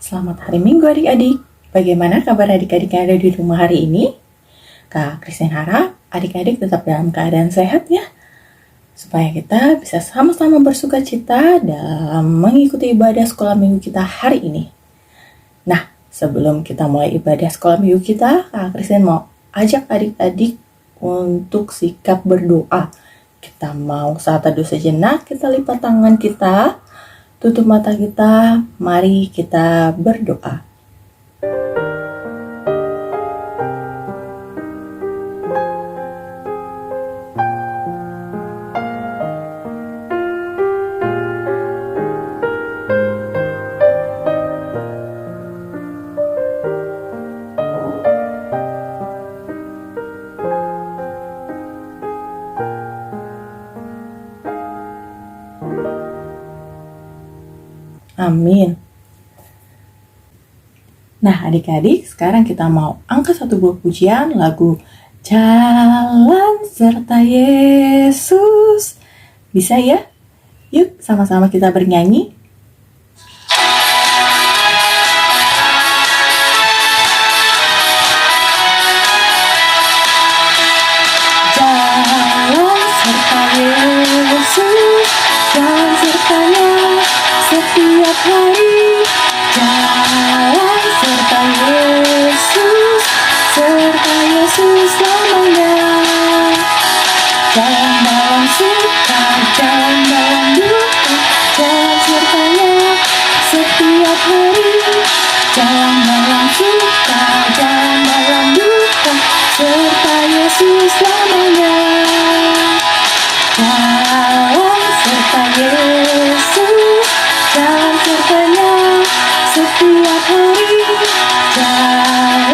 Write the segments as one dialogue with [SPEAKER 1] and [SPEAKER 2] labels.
[SPEAKER 1] Selamat hari Minggu adik-adik. Bagaimana kabar adik-adik yang ada di rumah hari ini? Kak Christine harap adik-adik tetap dalam keadaan sehat ya. Supaya kita bisa sama-sama bersuka cita dalam mengikuti ibadah sekolah minggu kita hari ini. Nah, sebelum kita mulai ibadah sekolah minggu kita, Kak Christine mau ajak adik-adik untuk sikap berdoa. Kita mau saat teduh sejenak, kita lipat tangan kita, tutup mata kita, mari kita berdoa. Amin. Nah adik-adik, sekarang kita mau angkat satu buah pujian lagu Jalan Serta Yesus. Bisa ya? Yuk sama-sama kita bernyanyi. Jalan serta Yesus, jalan sertanya setiap hari. Jalan serta Yesus selamanya. Jalan dalam suka, jalan dalam duka, jalan sertanya setiap hari. Jalan dalam suka, jalan dalam duka, serta Yesus selamanya. Jalan serta Yesus, jalan sertanya setiap hari. Jalan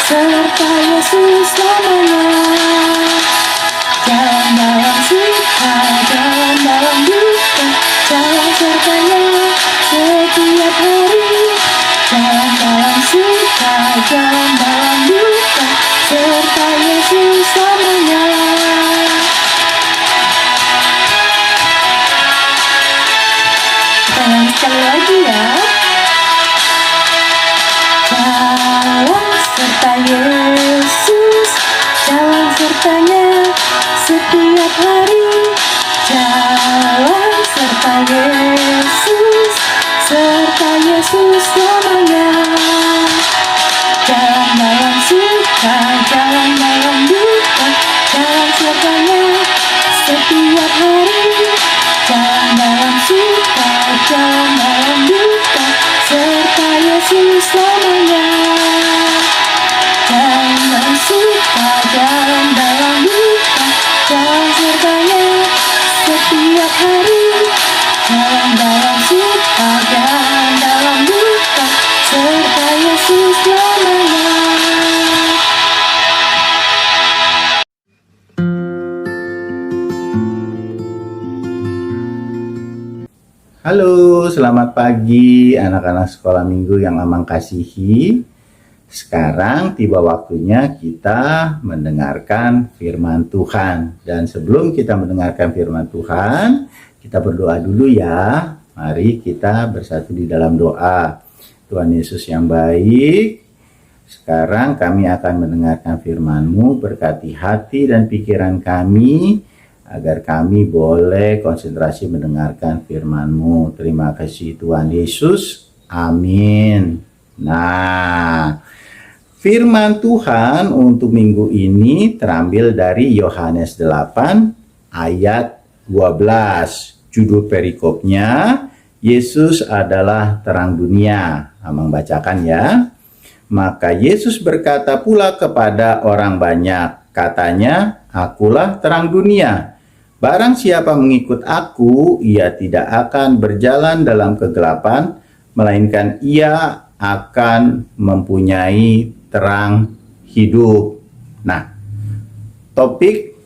[SPEAKER 1] serta Yesus selamanya. Jalan dalam suka, jalan dalam duka, jalan sertanya setiap hari. Jalan dalam suka, jalan dalam duka, serta Yesus selamanya. Kita nyanyi sekali lagi ya. Jalan serta Yesus, jalan sertanya setiap hari. Jalan serta Yesus selamanya. Jalan dalam suka, jalan dalam duka, jalan sertanya setiap hari. Jalan dalam suka, jalan dalam duka, serta Yesus selamanya. Jalan dalam suka, jalan dalam duka, jalan sertanya setiap hari. Jalan dalam suka, jalan dalam duka, serta Yesus selamanya.
[SPEAKER 2] Halo, selamat pagi anak-anak sekolah minggu yang Amang kasihi. Sekarang tiba waktunya kita mendengarkan firman Tuhan. Dan sebelum kita mendengarkan firman Tuhan, kita berdoa dulu ya. Mari kita bersatu di dalam doa. Tuhan Yesus yang baik, sekarang kami akan mendengarkan firman-Mu, berkati hati dan pikiran kami, agar kami boleh konsentrasi mendengarkan firman-Mu. Terima kasih Tuhan Yesus. Amin. Nah, firman Tuhan untuk minggu ini terambil dari Yohanes 8 ayat 12. Judul perikopnya, Yesus adalah terang dunia. Amang bacakan ya. Maka Yesus berkata pula kepada orang banyak, katanya, akulah terang dunia. Barang siapa mengikut aku, ia tidak akan berjalan dalam kegelapan, melainkan ia akan mempunyai terang hidup. Nah, topik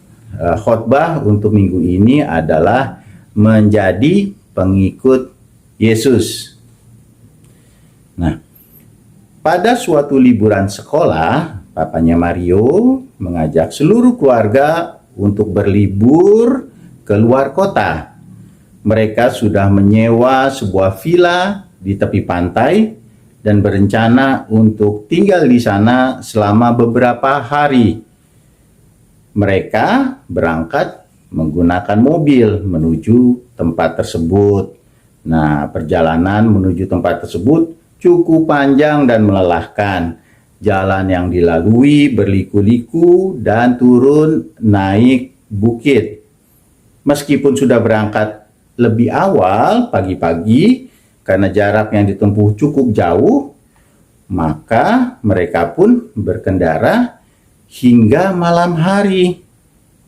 [SPEAKER 2] khotbah untuk minggu ini adalah menjadi pengikut Yesus. Nah, pada suatu liburan sekolah, papanya Mario mengajak seluruh keluarga untuk berlibur ke luar kota. mereka sudah menyewa sebuah villa di tepi pantai dan berencana untuk tinggal di sana selama beberapa hari. Mereka berangkat menggunakan mobil menuju tempat tersebut. Nah, perjalanan menuju tempat tersebut cukup panjang dan melelahkan. Jalan yang dilalui berliku-liku dan turun naik bukit. Meskipun sudah berangkat lebih awal pagi-pagi karena jarak yang ditempuh cukup jauh, maka mereka pun berkendara hingga malam hari.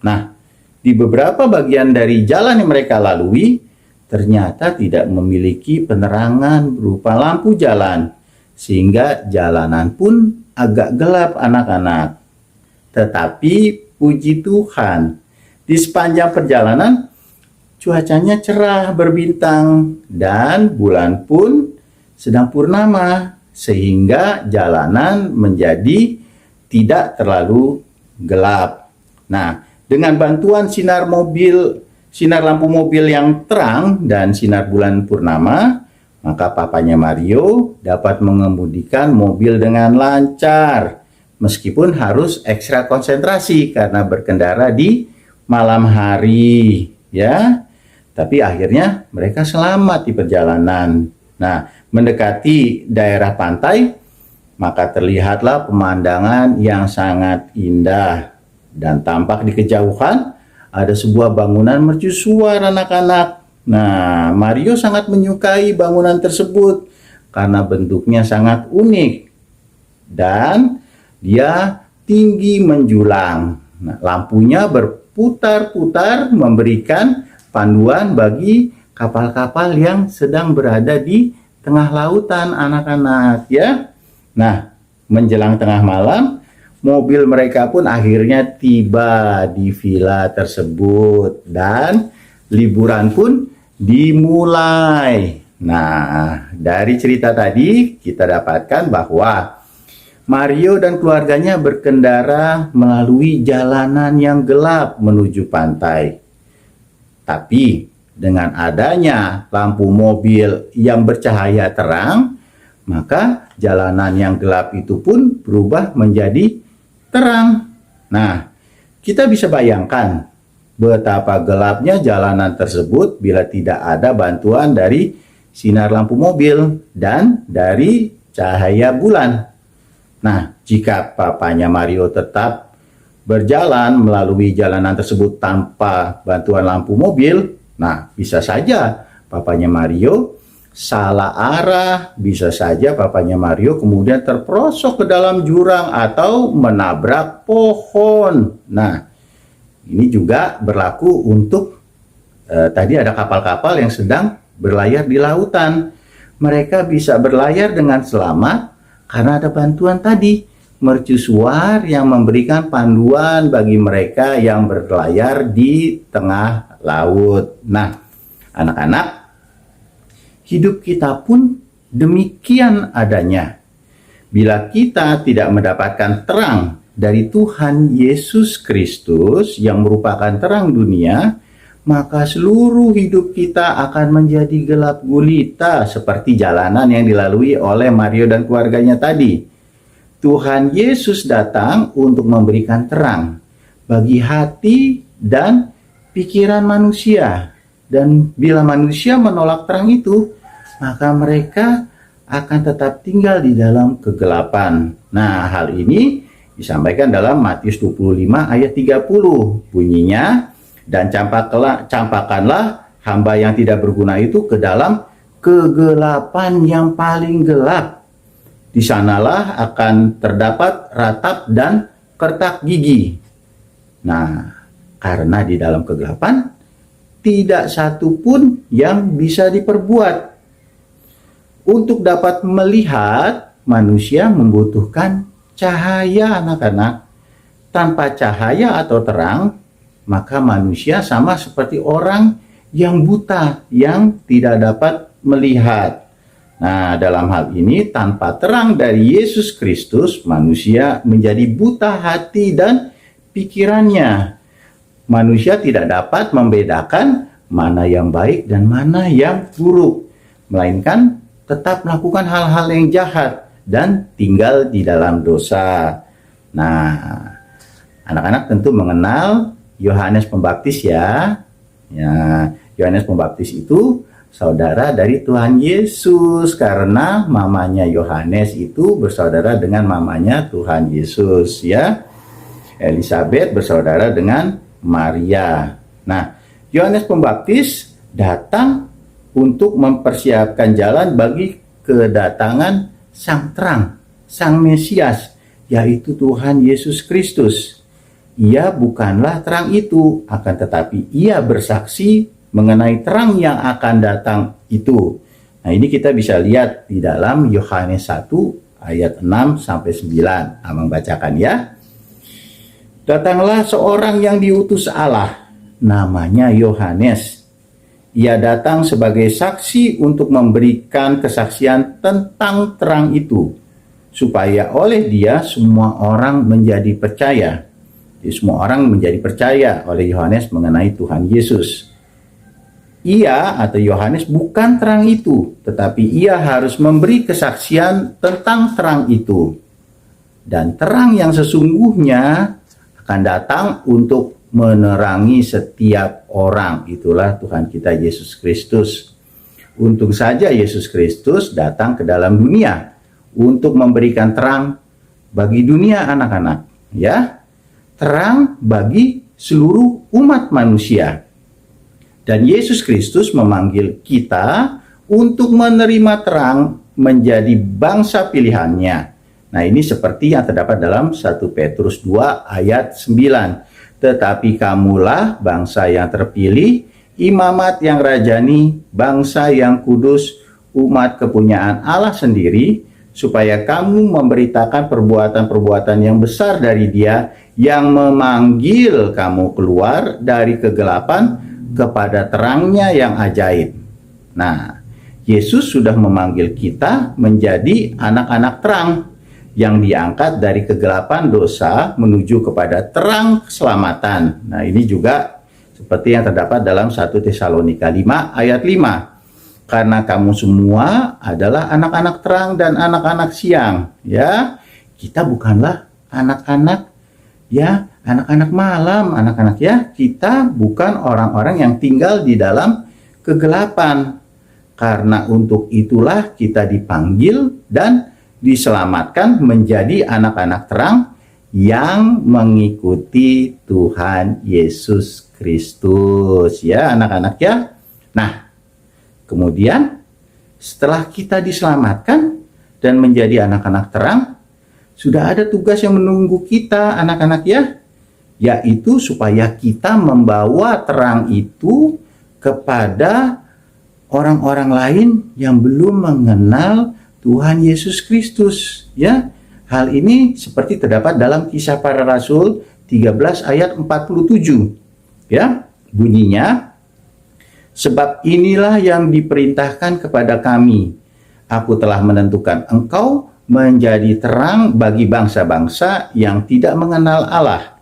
[SPEAKER 2] Nah, di beberapa bagian dari jalan yang mereka lalui, ternyata tidak memiliki penerangan berupa lampu jalan, sehingga jalanan pun agak gelap anak-anak. Tetapi puji Tuhan, di sepanjang perjalanan cuacanya cerah berbintang dan bulan pun sedang purnama, sehingga jalanan menjadi tidak terlalu gelap. Nah, dengan bantuan sinar lampu mobil yang terang dan sinar bulan purnama, maka papanya Mario dapat mengemudikan mobil dengan lancar, meskipun harus ekstra konsentrasi karena berkendara di malam hari, ya. Tapi akhirnya mereka selamat di perjalanan. Nah, mendekati daerah pantai, maka terlihatlah pemandangan yang sangat indah. Dan tampak di kejauhan ada sebuah bangunan mercusuar anak-anak. Nah, Mario sangat menyukai bangunan tersebut karena bentuknya sangat unik. Dan dia tinggi menjulang. Nah, lampunya berputar-putar memberikan panduan bagi kapal-kapal yang sedang berada di tengah lautan anak-anak, ya. Nah, menjelang tengah malam, mobil mereka pun akhirnya tiba di villa tersebut dan liburan pun dimulai. Nah, dari cerita tadi kita dapatkan bahwa Mario dan keluarganya berkendara melalui jalanan yang gelap menuju pantai. Tapi dengan adanya lampu mobil yang bercahaya terang, maka jalanan yang gelap itu pun berubah menjadi terang. Nah, kita bisa bayangkan betapa gelapnya jalanan tersebut bila tidak ada bantuan dari sinar lampu mobil dan dari cahaya bulan. Nah, jika papanya Mario tetap berjalan melalui jalanan tersebut tanpa bantuan lampu mobil, nah bisa saja papanya Mario salah arah, bisa saja papanya Mario kemudian terperosok ke dalam jurang atau menabrak pohon. Nah, ini juga berlaku untuk tadi ada kapal-kapal yang sedang berlayar di lautan. Mereka bisa berlayar dengan selamat karena ada bantuan tadi, mercusuar yang memberikan panduan bagi mereka yang berlayar di tengah laut. Nah, anak-anak, hidup kita pun demikian adanya. Bila kita tidak mendapatkan terang dari Tuhan Yesus Kristus yang merupakan terang dunia, maka seluruh hidup kita akan menjadi gelap gulita seperti jalanan yang dilalui oleh Mario dan keluarganya tadi. Tuhan Yesus datang untuk memberikan terang bagi hati dan pikiran manusia. Dan bila manusia menolak terang itu, maka mereka akan tetap tinggal di dalam kegelapan. Nah, hal ini disampaikan dalam Matius 25 ayat 30. Bunyinya, dan campakkanlah hamba yang tidak berguna itu ke dalam kegelapan yang paling gelap. Di sanalah akan terdapat ratap dan kertak gigi. Nah, karena di dalam kegelapan tidak satu pun yang bisa diperbuat. Untuk dapat melihat, manusia membutuhkan cahaya anak-anak. Tanpa cahaya atau terang, maka manusia sama seperti orang yang buta, yang tidak dapat melihat. Nah, dalam hal ini tanpa terang dari Yesus Kristus, manusia menjadi buta hati dan pikirannya. Manusia tidak dapat membedakan mana yang baik dan mana yang buruk, melainkan tetap melakukan hal-hal yang jahat dan tinggal di dalam dosa. Nah, anak-anak tentu mengenal Yohanes Pembaptis ya. Yohanes Pembaptis itu saudara dari Tuhan Yesus, karena mamanya Yohanes itu bersaudara dengan mamanya Tuhan Yesus ya. Elizabeth bersaudara dengan Maria. Nah, Yohanes Pembaptis datang untuk mempersiapkan jalan bagi kedatangan Sang Terang, Sang Mesias, yaitu Tuhan Yesus Kristus. Ia bukanlah terang itu, akan tetapi ia bersaksi mengenai terang yang akan datang itu. Nah, ini kita bisa lihat di dalam Yohanes 1 ayat 6 sampai 9. Abang bacakan ya. Datanglah seorang yang diutus Allah, namanya Yohanes. Ia datang sebagai saksi untuk memberikan kesaksian tentang terang itu, supaya oleh dia semua orang menjadi percaya. Jadi semua orang menjadi percaya oleh Yohanes mengenai Tuhan Yesus. Ia atau Yohanes bukan terang itu, tetapi ia harus memberi kesaksian tentang terang itu. Dan terang yang sesungguhnya akan datang untuk menerangi setiap orang. Itulah Tuhan kita Yesus Kristus. Untung saja Yesus Kristus datang ke dalam dunia untuk memberikan terang bagi dunia anak-anak, ya. Terang bagi seluruh umat manusia. Dan Yesus Kristus memanggil kita untuk menerima terang menjadi bangsa pilihannya. Nah, ini seperti yang terdapat dalam 1 Petrus 2 ayat 9. Tetapi kamulah bangsa yang terpilih, imamat yang rajani, bangsa yang kudus, umat kepunyaan Allah sendiri, supaya kamu memberitakan perbuatan-perbuatan yang besar dari Dia yang memanggil kamu keluar dari kegelapan kepada terangnya yang ajaib. Nah, Yesus sudah memanggil kita menjadi anak-anak terang yang diangkat dari kegelapan dosa menuju kepada terang keselamatan. Nah, ini juga seperti yang terdapat dalam 1 Tesalonika 5 ayat 5. Karena kamu semua adalah anak-anak terang dan anak-anak siang, ya. Kita bukanlah anak-anak ya, anak-anak malam, anak-anak ya. Kita bukan orang-orang yang tinggal di dalam kegelapan. Karena untuk itulah kita dipanggil dan diselamatkan menjadi anak-anak terang yang mengikuti Tuhan Yesus Kristus, ya anak-anak ya. Nah, kemudian setelah kita diselamatkan dan menjadi anak-anak terang, sudah ada tugas yang menunggu kita anak-anak ya, yaitu supaya kita membawa terang itu kepada orang-orang lain yang belum mengenal Tuhan Yesus Kristus, ya. Hal ini seperti terdapat dalam Kisah Para Rasul 13 ayat 47. Ya, bunyinya, sebab inilah yang diperintahkan kepada kami. Aku telah menentukan engkau menjadi terang bagi bangsa-bangsa yang tidak mengenal Allah,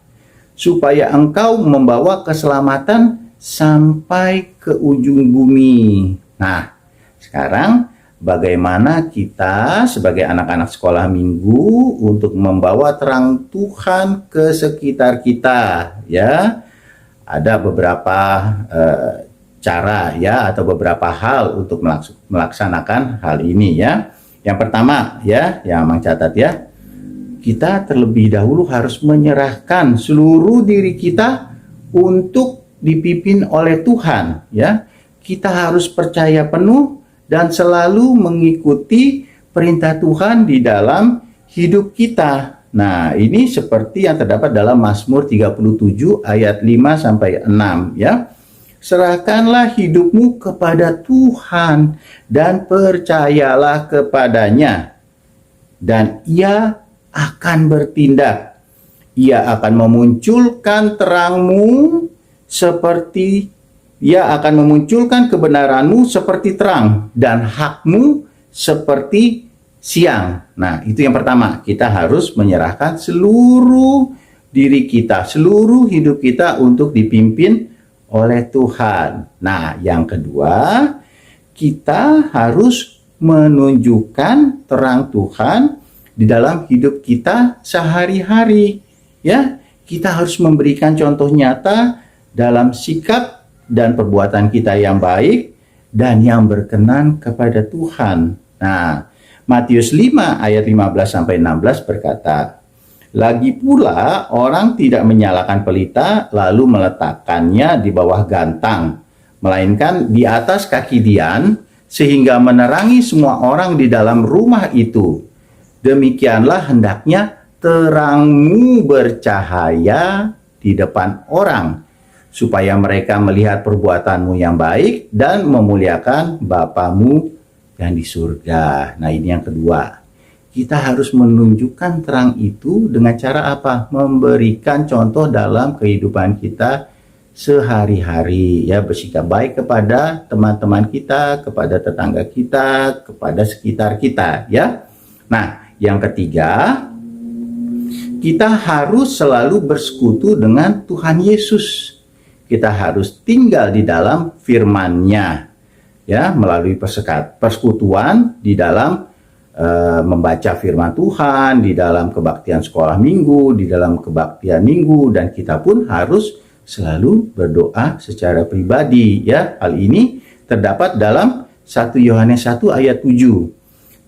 [SPEAKER 2] supaya engkau membawa keselamatan sampai ke ujung bumi. Nah, sekarang bagaimana kita sebagai anak-anak sekolah minggu untuk membawa terang Tuhan ke sekitar kita, ya. Ada beberapa cara ya, atau beberapa hal untuk melaksanakan hal ini ya. Yang pertama ya, yang Mang catat ya, kita terlebih dahulu harus menyerahkan seluruh diri kita untuk dipimpin oleh Tuhan ya. Kita harus percaya penuh dan selalu mengikuti perintah Tuhan di dalam hidup kita. Nah, ini seperti yang terdapat dalam Mazmur 37 ayat 5 sampai 6 ya. Serahkanlah hidupmu kepada Tuhan dan percayalah kepadanya, dan Ia akan bertindak. Ia akan memunculkan terangmu seperti Ia akan memunculkan kebenaranmu seperti terang dan hakmu seperti siang. Nah, itu yang pertama. Kita harus menyerahkan seluruh diri kita, seluruh hidup kita untuk dipimpin oleh Tuhan. Nah, yang kedua, kita harus menunjukkan terang Tuhan di dalam hidup kita sehari-hari. Ya, kita harus memberikan contoh nyata dalam sikap dan perbuatan kita yang baik dan yang berkenan kepada Tuhan. Nah, Matius 5 ayat 15 sampai 16 berkata, "Lagi pula orang tidak menyalakan pelita lalu meletakkannya di bawah gantang, melainkan di atas kaki dian, sehingga menerangi semua orang di dalam rumah itu. Demikianlah hendaknya terangmu bercahaya di depan orang, supaya mereka melihat perbuatanmu yang baik dan memuliakan Bapamu yang di surga." Nah, ini yang kedua. Kita harus menunjukkan terang itu dengan cara apa? Memberikan contoh dalam kehidupan kita sehari-hari, ya, bersikap baik kepada teman-teman kita, kepada tetangga kita, kepada sekitar kita, ya. Nah, yang ketiga, kita harus selalu bersekutu dengan Tuhan Yesus. Kita harus tinggal di dalam firman-Nya, ya, melalui persekutuan di dalam membaca firman Tuhan, di dalam kebaktian sekolah minggu, di dalam kebaktian minggu, dan kita pun harus selalu berdoa secara pribadi, ya. Hal ini terdapat dalam 1 Yohanes 1 ayat 7.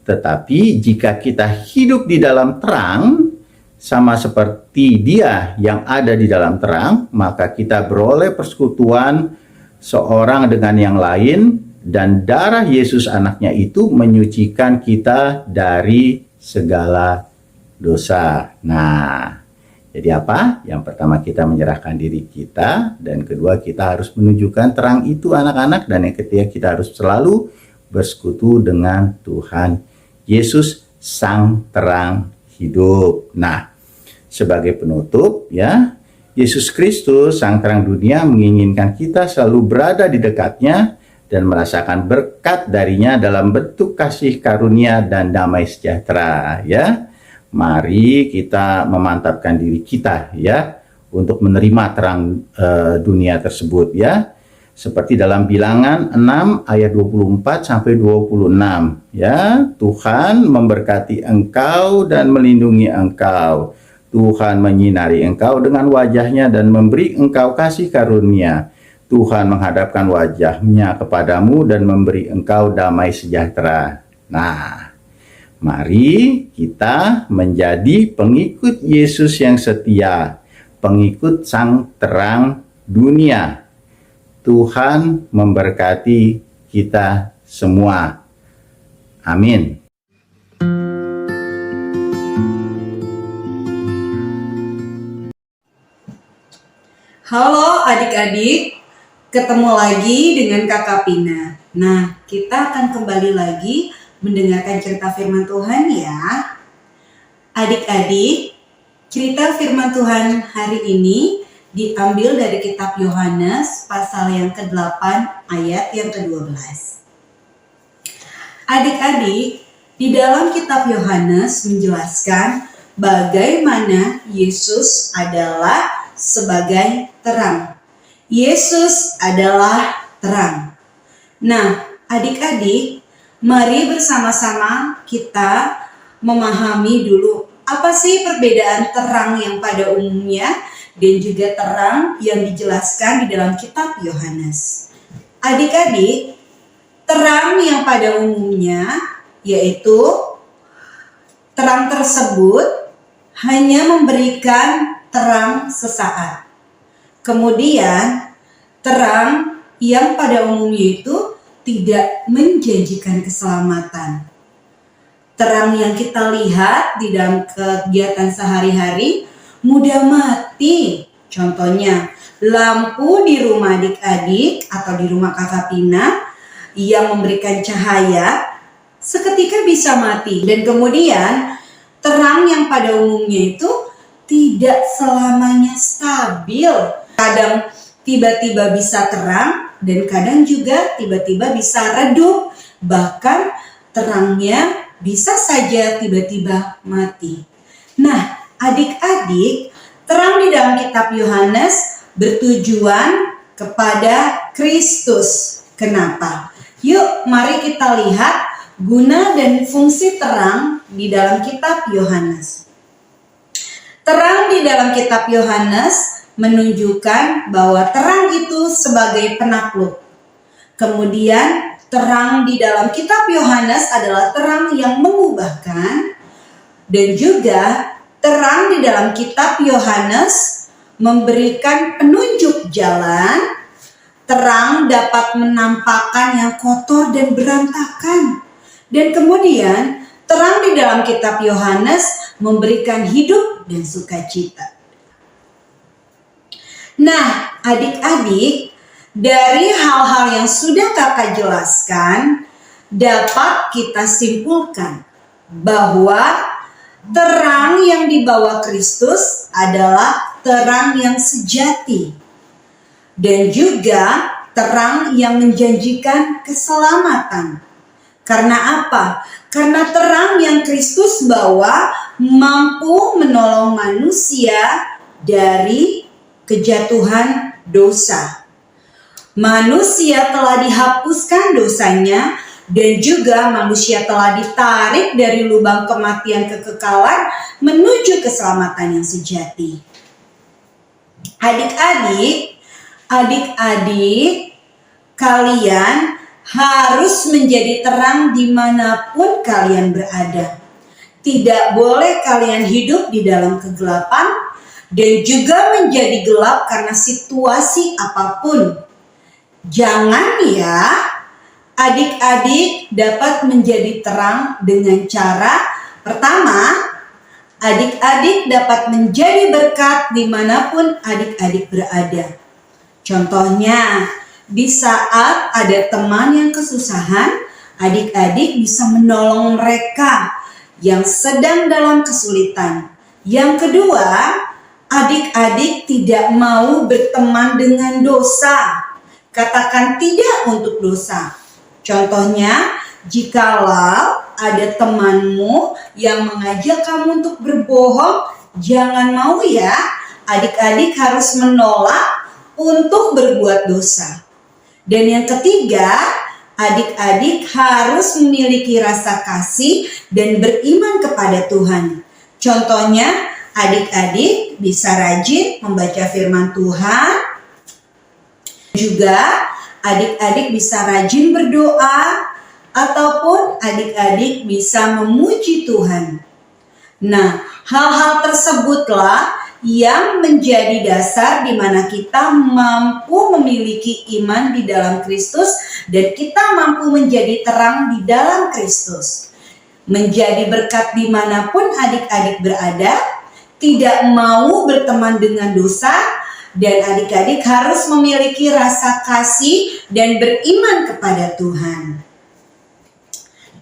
[SPEAKER 2] Tetapi jika kita hidup di dalam terang, sama seperti Dia yang ada di dalam terang, maka kita beroleh persekutuan seorang dengan yang lain, dan darah Yesus anaknya itu menyucikan kita dari segala dosa. Nah, jadi apa? Yang pertama, kita menyerahkan diri kita, dan kedua, kita harus menunjukkan terang itu, anak-anak, dan yang ketiga, kita harus selalu bersekutu dengan Tuhan Yesus, sang terang hidup. Nah, sebagai penutup, ya, Yesus Kristus, sang terang dunia, menginginkan kita selalu berada di dekatnya dan merasakan berkat darinya dalam bentuk kasih karunia dan damai sejahtera, ya. Mari kita memantapkan diri kita, ya, untuk menerima terang dunia tersebut, ya. Seperti dalam Bilangan 6 ayat 24 sampai 26, ya. Tuhan memberkati engkau dan melindungi engkau. Tuhan menyinari engkau dengan wajahnya dan memberi engkau kasih karunia. Tuhan menghadapkan wajahnya kepadamu dan memberi engkau damai sejahtera. Nah, mari kita menjadi pengikut Yesus yang setia, pengikut sang terang dunia. Tuhan memberkati kita semua. Amin.
[SPEAKER 3] Halo adik-adik, ketemu lagi dengan Kakak Pina. Nah, kita akan kembali lagi mendengarkan cerita firman Tuhan, ya. Adik-adik, cerita firman Tuhan hari ini diambil dari kitab Yohanes pasal yang ke-8 ayat yang ke-12. Adik-adik, di dalam kitab Yohanes menjelaskan bagaimana Yesus adalah sebagai terang. Yesus adalah terang. Nah, adik-adik, mari bersama-sama kita memahami dulu apa sih perbedaan terang yang pada umumnya dan juga terang yang dijelaskan di dalam kitab Yohanes. Adik-adik, terang yang pada umumnya yaitu terang tersebut hanya memberikan terang sesaat. Kemudian terang yang pada umumnya itu tidak menjanjikan keselamatan. Terang yang kita lihat di dalam kegiatan sehari-hari mudah mati. Contohnya, lampu di rumah adik-adik atau di rumah Kakak Pina yang memberikan cahaya seketika bisa mati. Dan kemudian terang yang pada umumnya itu tidak selamanya stabil. Kadang tiba-tiba bisa terang dan kadang juga tiba-tiba bisa redup. Bahkan terangnya bisa saja tiba-tiba mati. Nah, adik-adik, terang di dalam kitab Yohanes bertujuan kepada Kristus. Kenapa? Yuk, mari kita lihat guna dan fungsi terang di dalam kitab Yohanes. Terang di dalam kitab Yohanes menunjukkan bahwa terang itu sebagai penakluk. Kemudian terang di dalam kitab Yohanes adalah terang yang mengubahkan, dan juga terang di dalam kitab Yohanes memberikan penunjuk jalan. Terang dapat menampakkan yang kotor dan berantakan. Dan kemudian terang di dalam kitab Yohanes memberikan hidup dan sukacita. Nah, adik-adik, dari hal-hal yang sudah kakak jelaskan, dapat kita simpulkan bahwa terang yang dibawa Kristus adalah terang yang sejati. Dan juga terang yang menjanjikan keselamatan. Karena apa? Karena terang yang Kristus bawa mampu menolong manusia dari kejatuhan dosa. Manusia telah dihapuskan dosanya, dan juga manusia telah ditarik dari lubang kematian kekekalan menuju keselamatan yang sejati. Adik-adik, kalian harus menjadi terang dimanapun kalian berada. Tidak boleh kalian hidup di dalam kegelapan dan juga menjadi gelap karena situasi apapun. Jangan ya, adik-adik dapat menjadi terang dengan cara pertama, adik-adik dapat menjadi berkat dimanapun adik-adik berada. Contohnya, di saat ada teman yang kesusahan, adik-adik bisa menolong mereka yang sedang dalam kesulitan. Yang kedua, adik-adik tidak mau berteman dengan dosa. Katakan tidak untuk dosa. Contohnya, jikalau ada temanmu yang mengajak kamu untuk berbohong, jangan mau ya. Adik-adik harus menolak untuk berbuat dosa. Dan yang ketiga, adik-adik harus memiliki rasa kasih dan beriman kepada Tuhan. Contohnya, adik-adik bisa rajin membaca firman Tuhan. Juga adik-adik bisa rajin berdoa, ataupun adik-adik bisa memuji Tuhan. Nah, hal-hal tersebutlah yang menjadi dasar di mana kita mampu memiliki iman di dalam Kristus dan kita mampu menjadi terang di dalam Kristus. Menjadi berkat dimanapun adik-adik berada, tidak mau berteman dengan dosa, dan adik-adik harus memiliki rasa kasih dan beriman kepada Tuhan.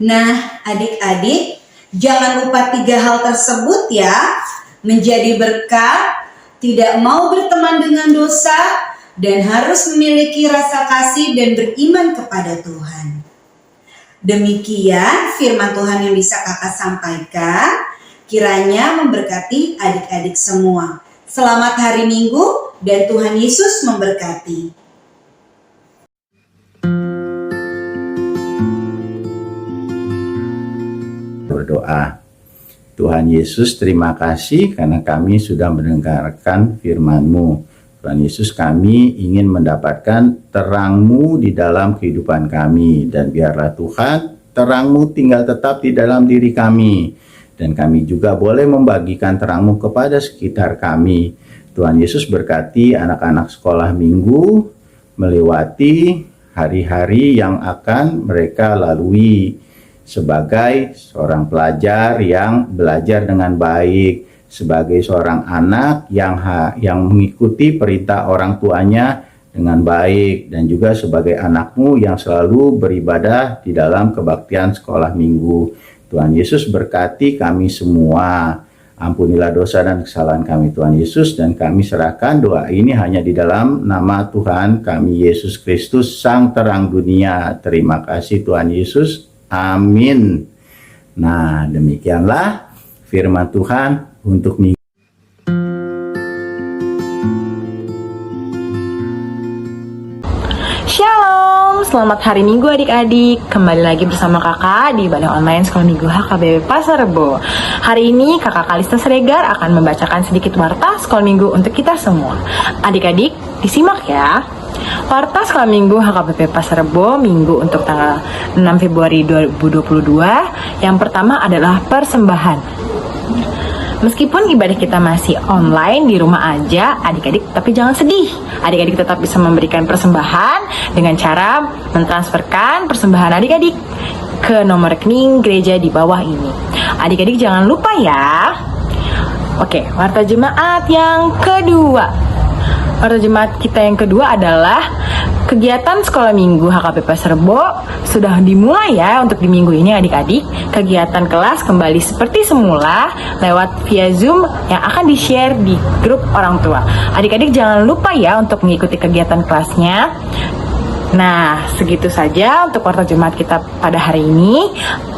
[SPEAKER 3] Nah, adik-adik, jangan lupa 3 hal tersebut ya. Menjadi berkat, tidak mau berteman dengan dosa, dan harus memiliki rasa kasih dan beriman kepada Tuhan. Demikian firman Tuhan yang bisa kakak sampaikan. Kiranya memberkati adik-adik semua. Selamat hari Minggu dan Tuhan Yesus memberkati.
[SPEAKER 2] Berdoa. Tuhan Yesus, terima kasih karena kami sudah mendengarkan firman-Mu. Tuhan Yesus, kami ingin mendapatkan terang-Mu di dalam kehidupan kami. Dan biarlah Tuhan, terang-Mu tinggal tetap di dalam diri kami. Dan kami juga boleh membagikan terang-Mu kepada sekitar kami. Tuhan Yesus berkati anak-anak sekolah minggu melewati hari-hari yang akan mereka lalui sebagai seorang pelajar yang belajar dengan baik, sebagai seorang anak yang mengikuti perintah orang tuanya dengan baik, dan juga sebagai anak-Mu yang selalu beribadah di dalam kebaktian sekolah minggu. Tuhan Yesus berkati kami semua. Ampunilah dosa dan kesalahan kami Tuhan Yesus, dan kami serahkan doa ini hanya di dalam nama Tuhan kami Yesus Kristus, Sang Terang Dunia. Terima kasih Tuhan Yesus. Amin. Nah, demikianlah firman Tuhan untuk minggu.
[SPEAKER 4] selamat hari Minggu adik-adik. Kembali lagi bersama kakak di Ibadah Online Sekolah Minggu HKBP Pasar Rebo. Hari ini kakak Kalista Siregar akan membacakan sedikit warta Sekolah Minggu untuk kita semua. Adik-adik, disimak ya. Warta Sekolah Minggu HKBP Pasar Rebo Minggu untuk tanggal 6 Februari 2022. Yang pertama adalah persembahan. Meskipun ibadah kita masih online di rumah aja, adik-adik tapi jangan sedih. Adik-adik tetap bisa memberikan persembahan dengan cara mentransferkan persembahan adik-adik ke nomor rekening gereja di bawah ini. Adik-adik jangan lupa ya. Oke, warta jemaat yang kedua. Warta jemaat kita yang kedua adalah kegiatan sekolah minggu HKBP Pasar Rebo sudah dimulai ya untuk di minggu ini adik-adik. Kegiatan kelas kembali seperti semula lewat via Zoom yang akan di-share di grup orang tua. Adik-adik jangan lupa ya untuk mengikuti kegiatan kelasnya. Nah, segitu saja untuk warta jemaat kita pada hari ini.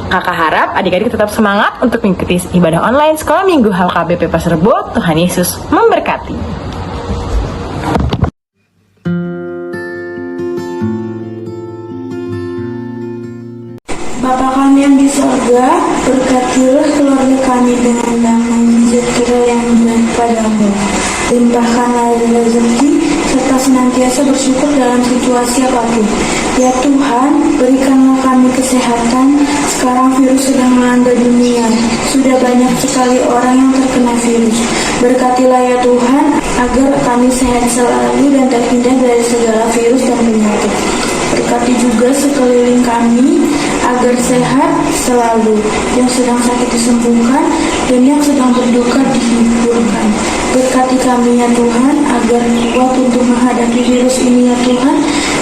[SPEAKER 4] Kakak harap adik-adik tetap semangat untuk mengikuti ibadah online sekolah minggu HKBP Pasar Rebo. Tuhan Yesus memberkati.
[SPEAKER 5] Bapa kami yang di sorga, berkatilah keluarga kami dengan damai sejahtera yang daripadamu. Limpahkanlah rezeki, serta senantiasa bersyukur dalam situasi apapun. Ya Tuhan, berikanlah kami kesehatan. Sekarang virus sedang melanda dunia. Sudah banyak sekali orang yang terkena virus. Berkatilah ya Tuhan, agar kami sehat selalu dan terhindar dari segala virus dan penyakit. Berkati juga sekeliling kami agar sehat selalu, yang sedang sakit disembuhkan dan yang sedang berduka dihiburkan. Berkati kami ya Tuhan agar kuat untuk menghadapi virus ini ya Tuhan.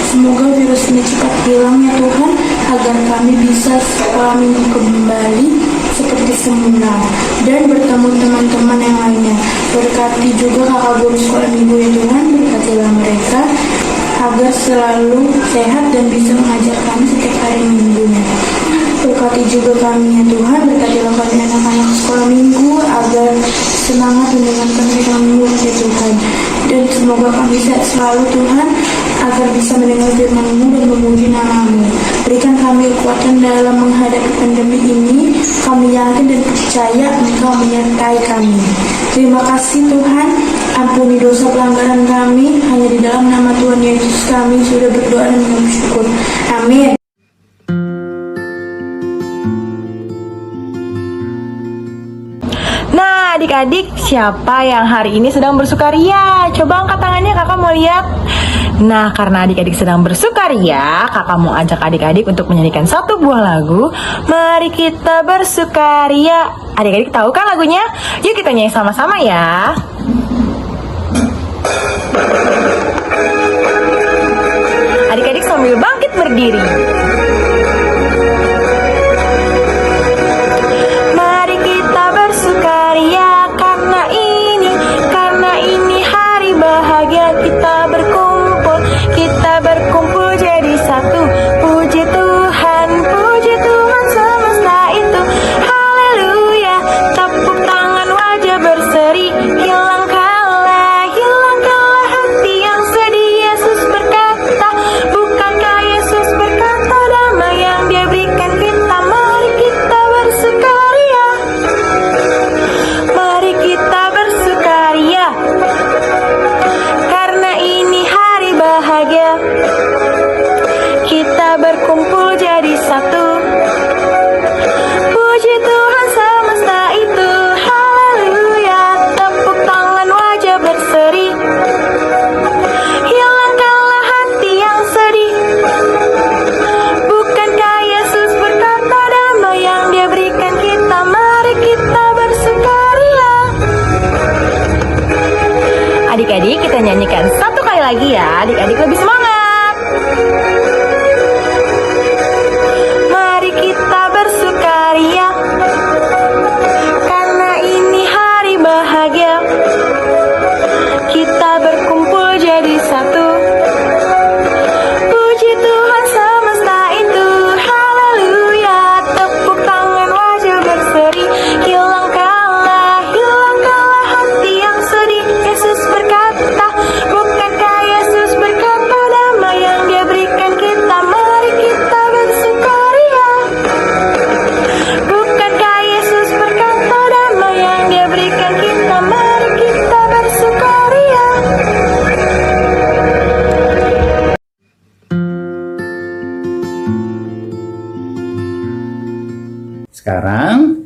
[SPEAKER 5] Semoga virus ini cepat hilang ya Tuhan, agar kami bisa sekolah minggu kembali seperti semula dan bertemu teman-teman yang lainnya. Berkati juga kakak guru sekolah minggu ya Tuhan, berkatilah mereka agar selalu sehat dan bisa mengajar kami setiap hari minggunya. Berkati juga kami ya Tuhan, berkatilah kami anak-anak sekolah minggu agar semangat mendengarkan firman-Mu ya Tuhan. Dan semoga kami sehat selalu Tuhan, agar bisa mendengar firman-Mu dan memuji nama-Mu. Berikan kami kekuatan dalam menghadapi pandemi ini. Kami yakin dan percaya Engkau menyertai kami. Terima kasih Tuhan, ampuni dosa pelanggaran kami. Hanya di dalam nama Tuhan Yesus kami sudah berdoa dan bersyukur. Amin.
[SPEAKER 4] Nah adik-adik, siapa yang hari ini sedang bersukaria? Coba angkat tangannya, kakak mau lihat. Nah, karena adik-adik sedang bersukaria, kakak mau ajak adik-adik untuk menyanyikan satu buah lagu. Mari kita bersukaria. Adik-adik tahu kan lagunya? Yuk kita nyanyi sama-sama ya. Adik-adik sambil bangkit berdiri. Mari kita bersukaria karena ini hari bahagia. Kita berkumpul jadi satu. Puji Tuhan semesta itu. Haleluya, tepuk tangan wajah berseri. Hilangkanlah hati yang sedih. Yesus berkata, bukankah Yesus berkata,
[SPEAKER 2] Sekarang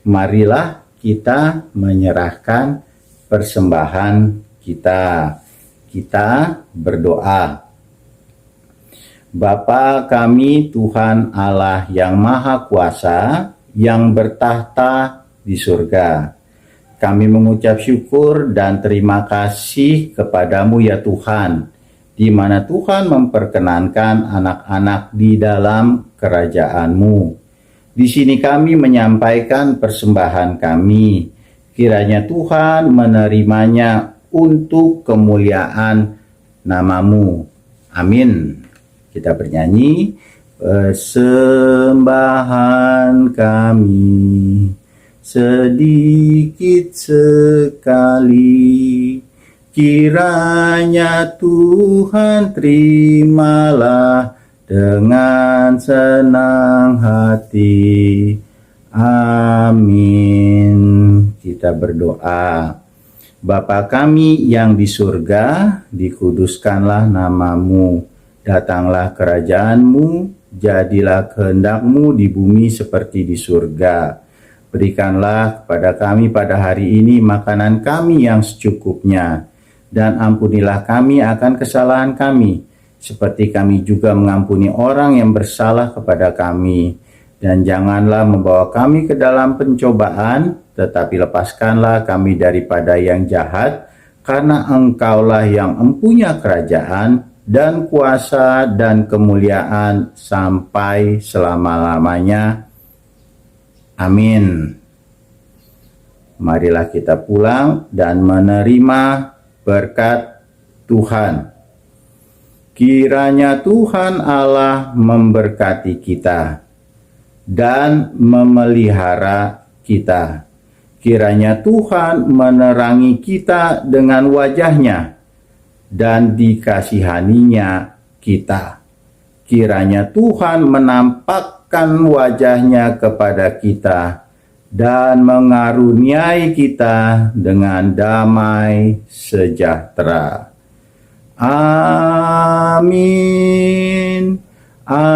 [SPEAKER 2] marilah kita menyerahkan persembahan kita. Kita berdoa. Bapa kami Tuhan Allah yang Maha Kuasa, yang bertahta di surga. Kami mengucap syukur dan terima kasih kepadamu ya Tuhan, di mana Tuhan memperkenankan anak-anak di dalam kerajaan-Mu. Di sini kami menyampaikan persembahan kami. Kiranya Tuhan menerimanya untuk kemuliaan nama-Mu. Amin. Kita bernyanyi, persembahan kami sedikit sekali, kiranya Tuhan terimalah dengan senang hati. Amin. Kita berdoa. Bapa kami yang di surga, dikuduskanlah nama-Mu. Datanglah kerajaan-Mu, jadilah kehendak-Mu di bumi seperti di surga. Berikanlah kepada kami pada hari ini makanan kami yang secukupnya, dan ampunilah kami akan kesalahan kami, seperti kami juga mengampuni orang yang bersalah kepada kami. Dan janganlah membawa kami ke dalam pencobaan, tetapi lepaskanlah kami daripada yang jahat, karena Engkaulah yang empunya kerajaan, dan kuasa dan kemuliaan sampai selama-lamanya. Amin. Marilah kita pulang dan menerima berkat Tuhan. Kiranya Tuhan Allah memberkati kita dan memelihara kita. Kiranya Tuhan menerangi kita dengan wajah-Nya dan dikasihaninya kita. Kiranya Tuhan menampakkan wajah-Nya kepada kita dan mengaruniai kita dengan damai sejahtera. Amin. Amin.